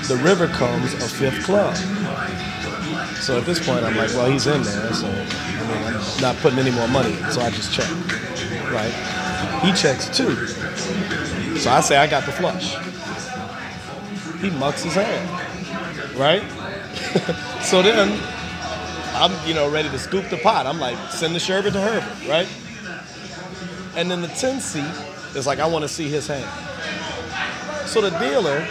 the river comes a fifth club. So at this point, I'm like, well, he's in there, so I'm not putting any more money in, so I just check, right? He checks too. So I say I got the flush. He mucks his hand, right? So then I'm, ready to scoop the pot. I'm like, send the sherbet to Herbert, right? And then the 10 seat is like, I want to see his hand. So the dealer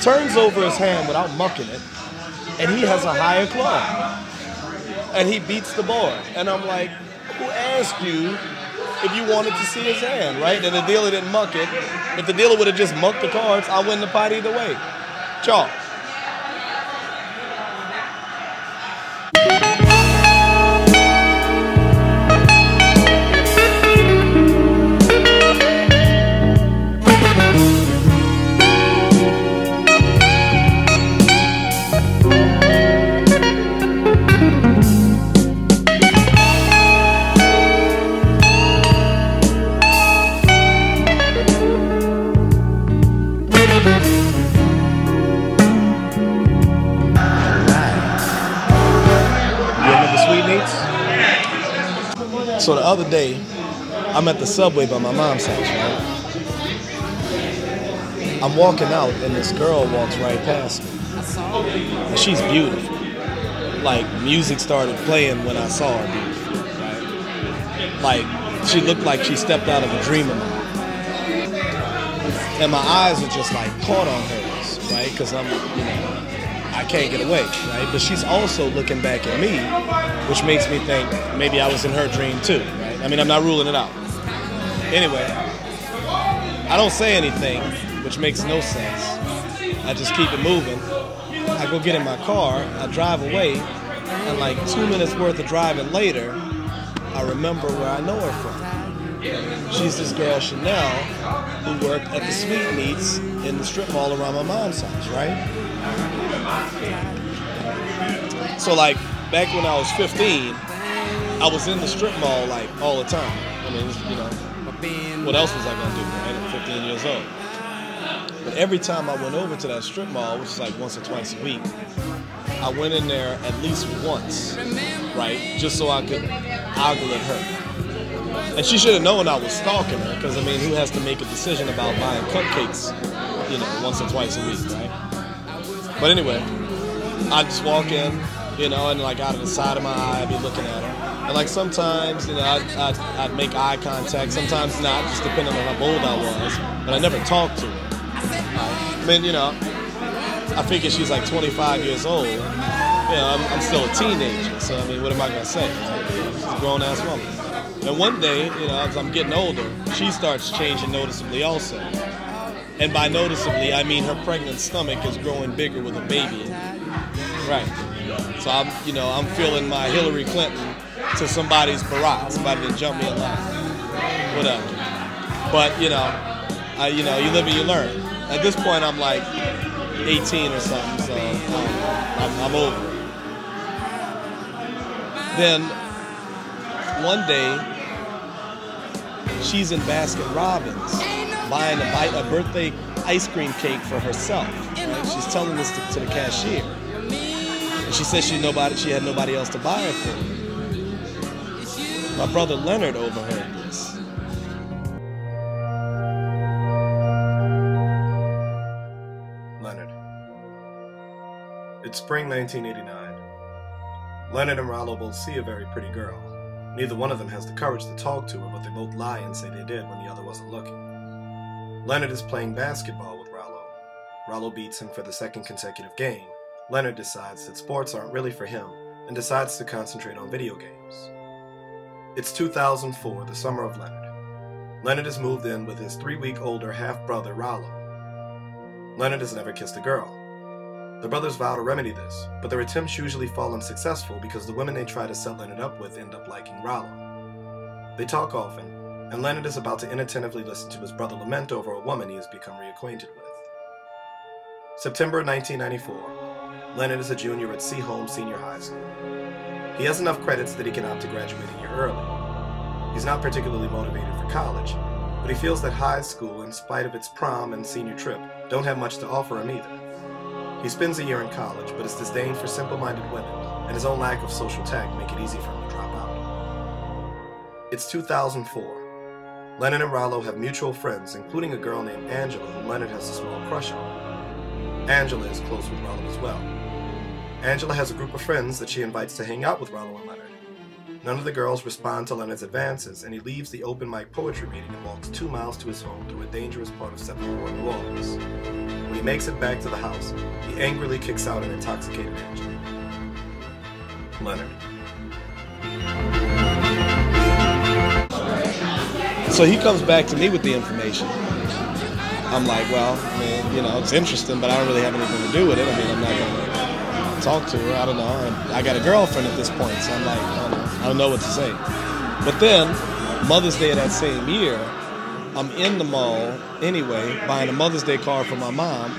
turns over his hand without mucking it, and he has a higher club. And he beats the board. And I'm like, who asked you if you wanted to see his hand, right? And the dealer didn't muck it. If the dealer would have just mucked the cards, I win the pot either way. Chalk. So the other day, I'm at the subway by my mom's house, right? I'm walking out, and this girl walks right past me. And she's beautiful. Like, music started playing when I saw her beautiful, right? Like, she looked like she stepped out of a dream of mine. And my eyes are just, like, caught on hers, right? Because I'm, I can't get away, right? But she's also looking back at me, which makes me think maybe I was in her dream too, right? I mean, I'm not ruling it out. Anyway, I don't say anything, which makes no sense. I just keep it moving. I go get in my car, I drive away, and like 2 minutes worth of driving later, I remember where I know her from. She's this girl, Chanel, who worked at the sweetmeats in the strip mall around my mom's house, right? So like, back when I was 15, I was in the strip mall like all the time. I mean, what else was I gonna do, right? I'm 15 years old. But every time I went over to that strip mall, which is like once or twice a week, I went in there at least once, right? Just so I could ogle at her. And she should have known I was stalking her, because I mean, who has to make a decision about buying cupcakes, once or twice a week, right? But anyway, I just walk in, and like out of the side of my eye, I'd be looking at her. And like sometimes, I'd make eye contact, sometimes not, just depending on how bold I was. But I never talked to her. I mean, I figure she's like 25 years old. I'm still a teenager, so I mean, what am I gonna say? She's a grown-ass woman. And one day, as I'm getting older, she starts changing noticeably also. And by noticeably, I mean her pregnant stomach is growing bigger with a baby in it. Right. So I'm feeling my Hillary Clinton to somebody's Barack, somebody that jumped me in line. Whatever. But, you live and you learn. At this point, I'm like 18 or something, so I'm over it. Then, one day, she's in Baskin Robbins buying a birthday ice cream cake for herself. Right? She's telling this to the cashier. And she said she had nobody else to buy it for. My brother Leonard overheard this. Leonard. It's spring 1989. Leonard and Rollo both see a very pretty girl. Neither one of them has the courage to talk to her, but they both lie and say they did when the other wasn't looking. Leonard is playing basketball with Rollo. Rollo beats him for the second consecutive game. Leonard decides that sports aren't really for him and decides to concentrate on video games. It's 2004, the summer of Leonard. Leonard has moved in with his 3-week older half-brother, Rollo. Leonard has never kissed a girl. The brothers vow to remedy this, but their attempts usually fall unsuccessful because the women they try to set Leonard up with end up liking Rollo. They talk often, and Leonard is about to inattentively listen to his brother lament over a woman he has become reacquainted with. September 1994. Leonard is a junior at Seaholm Senior High School. He has enough credits that he can opt to graduate a year early. He's not particularly motivated for college, but he feels that high school, in spite of its prom and senior trip, don't have much to offer him either. He spends a year in college, but his disdain for simple-minded women and his own lack of social tact make it easy for him to drop out. It's 2004. Leonard and Rollo have mutual friends, including a girl named Angela who Leonard has a small crush on. Angela is close with Rollo as well. Angela has a group of friends that she invites to hang out with Rollo and Leonard. None of the girls respond to Leonard's advances, and he leaves the open mic poetry meeting and walks 2 miles to his home through a dangerous part of 7th Ward, New Orleans. When he makes it back to the house, he angrily kicks out an intoxicated Angela. Leonard. So he comes back to me with the information. I'm like, well, I mean, you know, it's interesting, but I don't really have anything to do with it. I mean, I'm not going to talk to her. I don't know. And I got a girlfriend at this point, so I'm like, I don't know what to say. But then, Mother's Day of that same year, I'm in the mall anyway, buying a Mother's Day card for my mom.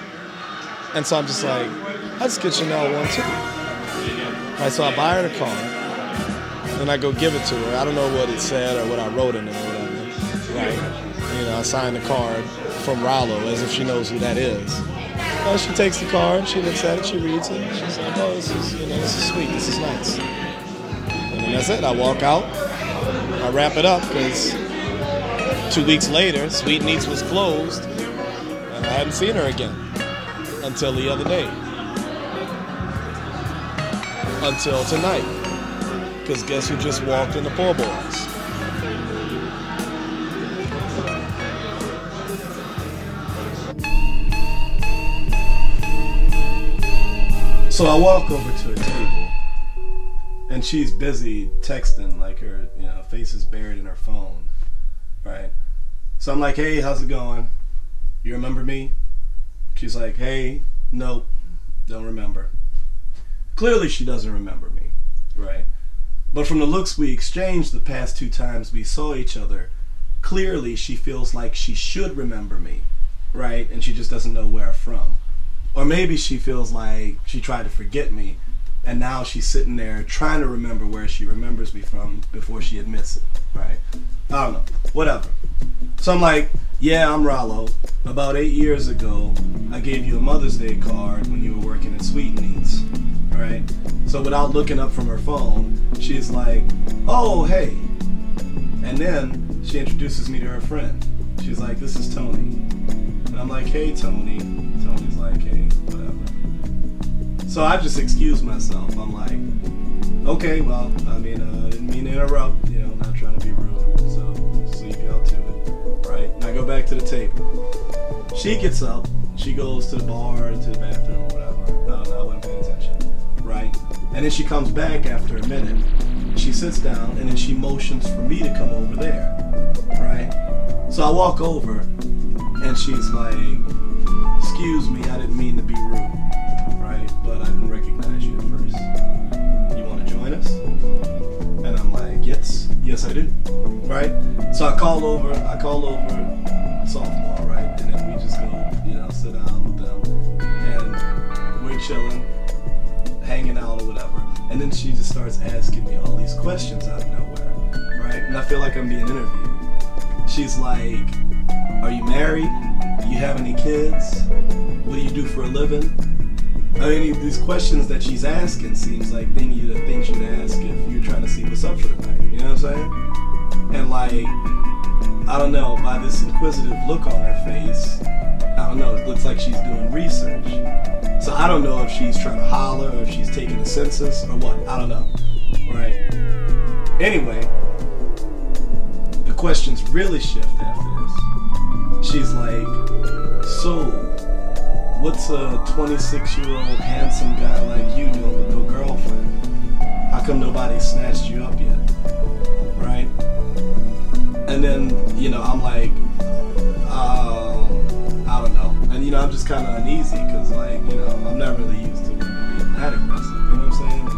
And so I'm just like, I'll just get Chanel one too. Right, so I buy her the card, and I go give it to her. I don't know what it said or what I wrote in it or whatever. Right. You know, I signed the card from Rollo as if she knows who that is. She takes the card, she looks at it, she reads it. She's like, oh, this is sweet, this is nice. And then that's it. I walk out, I wrap it up, because 2 weeks later, Sweetmeats was closed, and I hadn't seen her again until the other day. Until tonight. Because guess who just walked in the poor boys? So I walk over to a table, and she's busy texting, like her, face is buried in her phone, right? So I'm like, hey, how's it going? You remember me? She's like, hey, nope, don't remember. Clearly she doesn't remember me, right? But from the looks we exchanged the past 2 times we saw each other, clearly she feels like she should remember me, right? And she just doesn't know where from. Or maybe she feels like she tried to forget me, and now she's sitting there trying to remember where she remembers me from before she admits it, right? I don't know, whatever. So I'm like, yeah, I'm Rollo. About 8 years ago, I gave you a Mother's Day card when you were working at Sweetmeats, right? So without looking up from her phone, she's like, oh, hey. And then she introduces me to her friend. She's like, this is Tony. And I'm like, hey, Tony. Tony's like, hey, whatever. So I just excuse myself. I'm like, okay, well, I mean, didn't mean to interrupt, not trying to be rude. So sleep y'all to it, right? And I go back to the table. She gets up. She goes to the bar, to the bathroom, or whatever. I don't know, I wasn't paying attention, right? And then she comes back after a minute. She sits down, and then she motions for me to come over there, right? So I walk over, and she's like, excuse me, I didn't mean to be rude, right? But I didn't recognize you at first. You want to join us? And I'm like, yes I do, right? So I call over sophomore, right? And then we just go, sit down with them, and we're chilling, hanging out or whatever. And then she just starts asking me all these questions out of nowhere, right? And I feel like I'm being interviewed. She's like, are you married? Do you have any kids? What do you do for a living? I mean, these questions that she's asking seems like things you'd ask if you're trying to see what's up for the night. You know what I'm saying? And like, I don't know, by this inquisitive look on her face, I don't know, it looks like she's doing research. So I don't know if she's trying to holler or if she's taking a census or what. I don't know, right? Anyway, the questions really shift after this. She's like, so, what's a 26-year-old handsome guy like you doing with no girlfriend? How come nobody snatched you up yet? Right? And then, I'm like, I don't know. And, I'm just kind of uneasy because, like, I'm not really used to women being that aggressive. You know what I'm saying?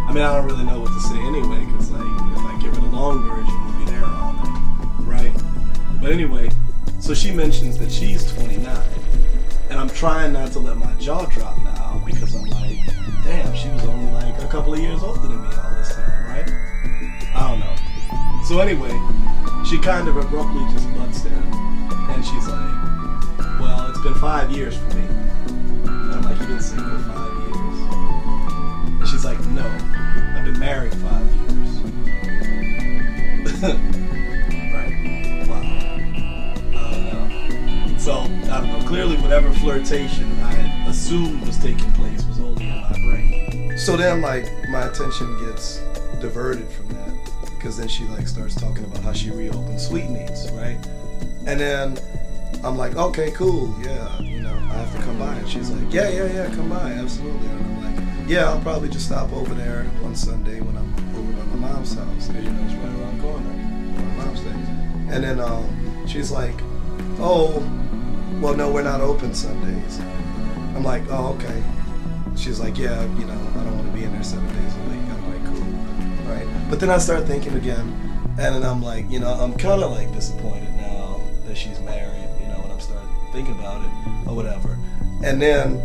And then, I don't really know what to say anyway because, like, if I give her the long version, we'll be there all night. Right? But anyway, so she mentions that she's 29. And I'm trying not to let my jaw drop now because I'm like, damn, she was only like a couple of years older than me all this time, right? I don't know. So anyway, she kind of abruptly just butts in, and she's like, well, it's been 5 years for me. And I'm like, you've been single 5 years? And she's like, no, I've been married 5 years. Right. Wow. I don't know. So, I don't know. Clearly, whatever flirtation I had assumed was taking place was only in my brain. So then, like, my attention gets diverted from that. Because then she, like, starts talking about how she reopened Sweetmeats, right? And then I'm like, okay, cool, yeah, you know, I have to come by. And she's like, yeah, come by, absolutely. And I'm like, yeah, I'll probably just stop over there one Sunday when I'm over at my mom's house. Because, you know, it's right around the corner where my mom stays. And then she's like, oh, well, no, we're not open Sundays. I'm like, oh, okay. She's like, yeah, you know, I don't want to be in there 7 days a week. I'm like, cool, right? But then I start thinking again, and then I'm like, you know, I'm kind of like disappointed now that she's married, you know, when I'm starting thinking about it or whatever. And then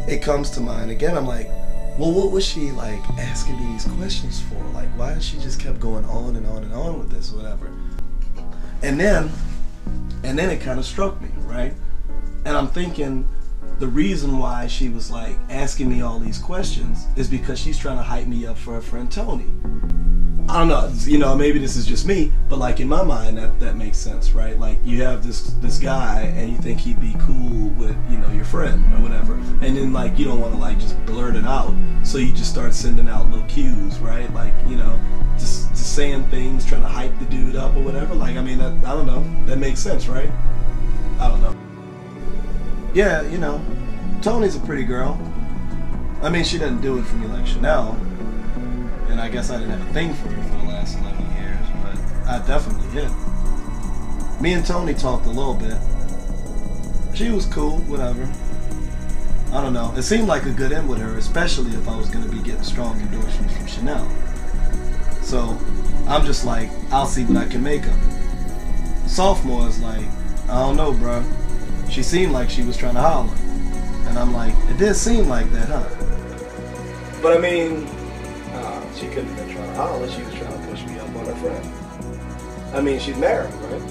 it comes to mind again. I'm like, well, what was she like asking me these questions for? Like, why has she just kept going on and on and on with this or whatever? And then it kind of struck me, right? And I'm thinking the reason why she was like asking me all these questions is because she's trying to hype me up for her friend Tony. I don't know, you know, maybe this is just me, but like in my mind that makes sense, right? Like you have this guy and you think he'd be cool with, you know, your friend or whatever, and then like you don't want to like just blurt it out, so you just start sending out little cues, right? Like, you know, just saying things, trying to hype the dude up or whatever. Like, I mean, I don't know, that makes sense, right? I don't know. Yeah, you know, Tony's a pretty girl. I mean, she doesn't do it for me like Chanel. And I guess I didn't have a thing for her for the last 11 years, but I definitely did. Me and Tony talked a little bit. She was cool, whatever. I don't know. It seemed like a good end with her, especially if I was going to be getting strong endorsements from Chanel. So I'm just like, I'll see what I can make of it. Sophomore is like, I don't know, bro. She seemed like she was trying to holler. And I'm like, it did seem like that, huh? But I mean, she couldn't have been trying to holler. She was trying to push me up on her friend. I mean, she's married, right?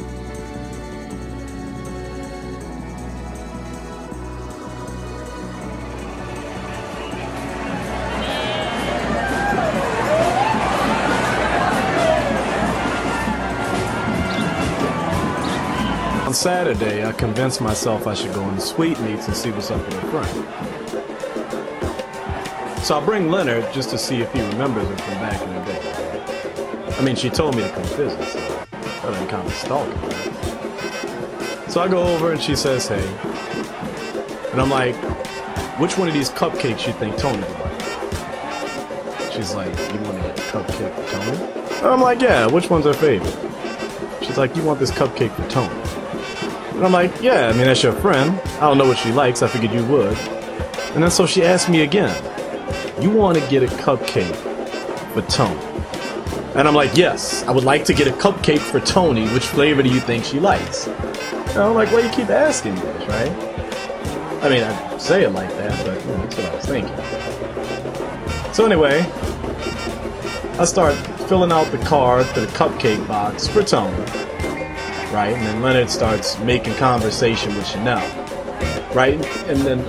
On Saturday, I convinced myself I should go into Sweetmeats and see what's up with her friend. So I'll bring Leonard just to see if he remembers her from back in the day. I mean, she told me to come visit, so that ain't kind of stalking, right? So I go over and she says, hey. And I'm like, which one of these cupcakes you think Tony would like? She's like, you want a cupcake for Tony? And I'm like, yeah, which one's her favorite? She's like, you want this cupcake for Tony? And I'm like, yeah, I mean, that's your friend. I don't know what she likes, I figured you would. And then so she asked me again, you want to get a cupcake for Tony? And I'm like, yes, I would like to get a cupcake for Tony. Which flavor do you think she likes? And I'm like, well, you keep asking this, right? I mean, I say it like that, but you know, that's what I was thinking. So anyway, I start filling out the card for the cupcake box for Tony, right? And then Leonard starts making conversation with Chanel, right? And then,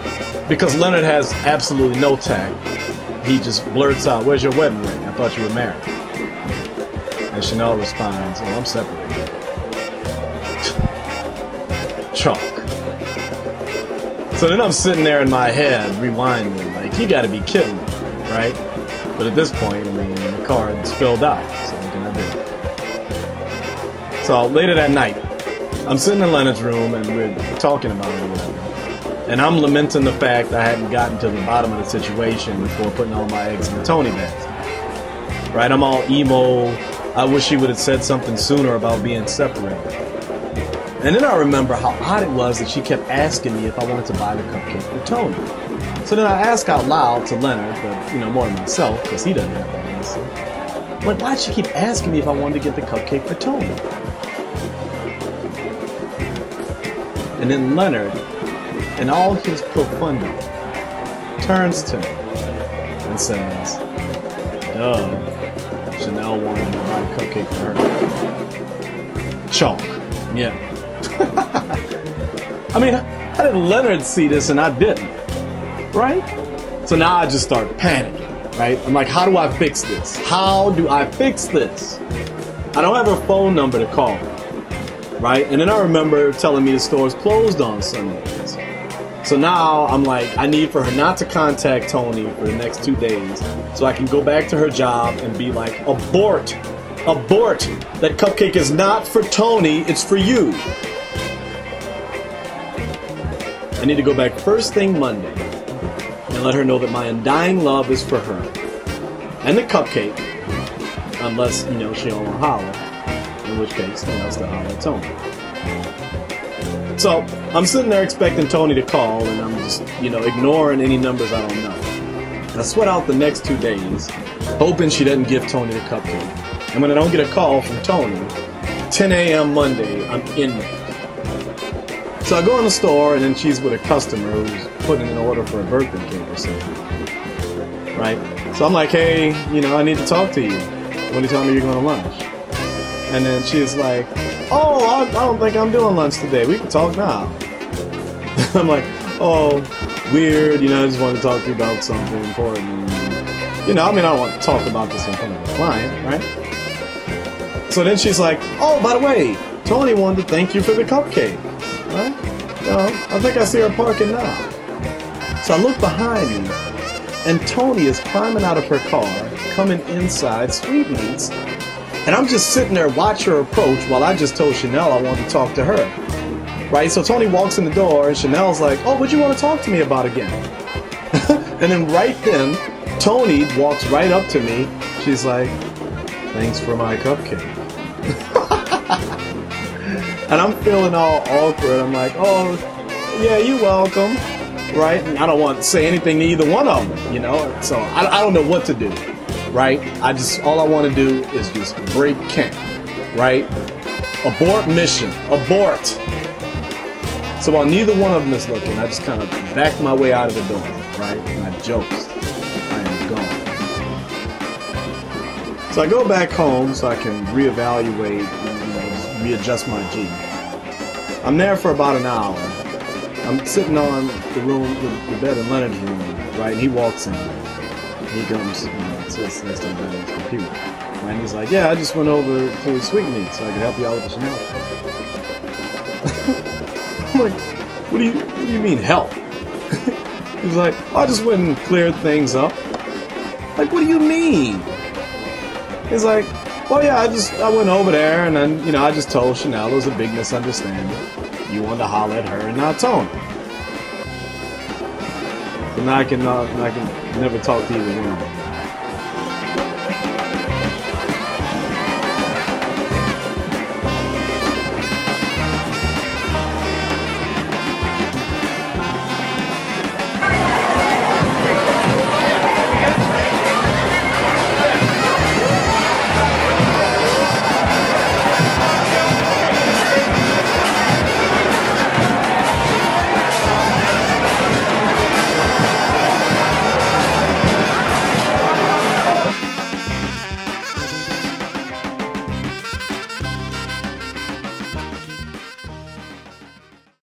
because Leonard has absolutely no tact, he just blurts out, where's your wedding ring? I thought you were married. And Chanel responds, oh, I'm separated. Chalk. So then I'm sitting there in my head, rewinding, like, you gotta be kidding me, right? But at this point, I mean, the card's filled out, so what can I do? So later that night, I'm sitting in Leonard's room and we're talking about it or whatever. And I'm lamenting the fact I hadn't gotten to the bottom of the situation before putting all my eggs in the Tony basket. Right? I'm all emo. I wish she would have said something sooner about being separated. And then I remember how odd it was that she kept asking me if I wanted to buy the cupcake for Tony. So then I asked out loud to Leonard, but you know, more to myself, because he doesn't have that answer. Like, why'd she keep asking me if I wanted to get the cupcake for Tony? And then Leonard, in all his profundity, turns to me and says, duh, Chanel wanted to buy a cupcake for her. Chalk. Yeah. I mean, how did Leonard see this and I didn't? right? So now I just start panicking, right? I'm like, how do I fix this? How do I fix this? I don't have her phone number to call, right? And then I remember telling me the store's closed on Sundays. So now I'm like, I need for her not to contact Tony for the next 2 days so I can go back to her job and be like, abort, abort. That cupcake is not for Tony, it's for you. I need to go back first thing Monday and let her know that my undying love is for her. And the cupcake, unless, you know, she don't want to holler, in which case, then I'll still holler at Tony. So, I'm sitting there expecting Tony to call, and I'm just, you know, ignoring any numbers I don't know. And I sweat out the next 2 days, hoping she doesn't give Tony the cupcake. And when I don't get a call from Tony, 10 a.m. Monday, I'm in there. So I go in the store, and then she's with a customer who's putting in an order for a birthday cake or something. Right? So I'm like, hey, you know, I need to talk to you. When you tell me you're going to lunch? And then she's like, oh, I don't think I'm doing lunch today. We can talk now. I'm like, oh, weird. You know, I just wanted to talk to you about something important. You know, I mean, I don't want to talk about this in front of a client, right? So then she's like, oh, by the way, Tony wanted to thank you for the cupcake. Right? You know, I think I see her parking now. So I look behind me, and Tony is climbing out of her car, coming inside Sweetmeats, and I'm just sitting there watching her approach while I just told Chanel I wanted to talk to her. Right? So Tony walks in the door, and Chanel's like, oh, what do you want to talk to me about again? And then right then, Tony walks right up to me. She's like, thanks for my cupcake. And I'm feeling all awkward. I'm like, oh, yeah, you're welcome. Right? And I don't want to say anything to either one of them, you know? So I don't know what to do. Right? All I want to do is just break camp. Right? Abort mission. Abort. So while neither one of them is looking, I just kind of back my way out of the door. Right? And I joked, I am gone. So I go back home so I can reevaluate and readjust my G. I'm there for about an hour. I'm sitting on the bed in Leonard's room, right? And he walks in. He comes, sits next to him on his computer. Right? And he's like, yeah, I just went over to Sweetmeats so I could help you out with the Chanel. I'm like, what do you mean help? He's like, I just went and cleared things up. Like, what do you mean? He's like, well, yeah, I went over there and then, you know, I just told Chanel it was a big misunderstanding. You wanted to holler at her and not Tony. So now I can never talk to either one of them.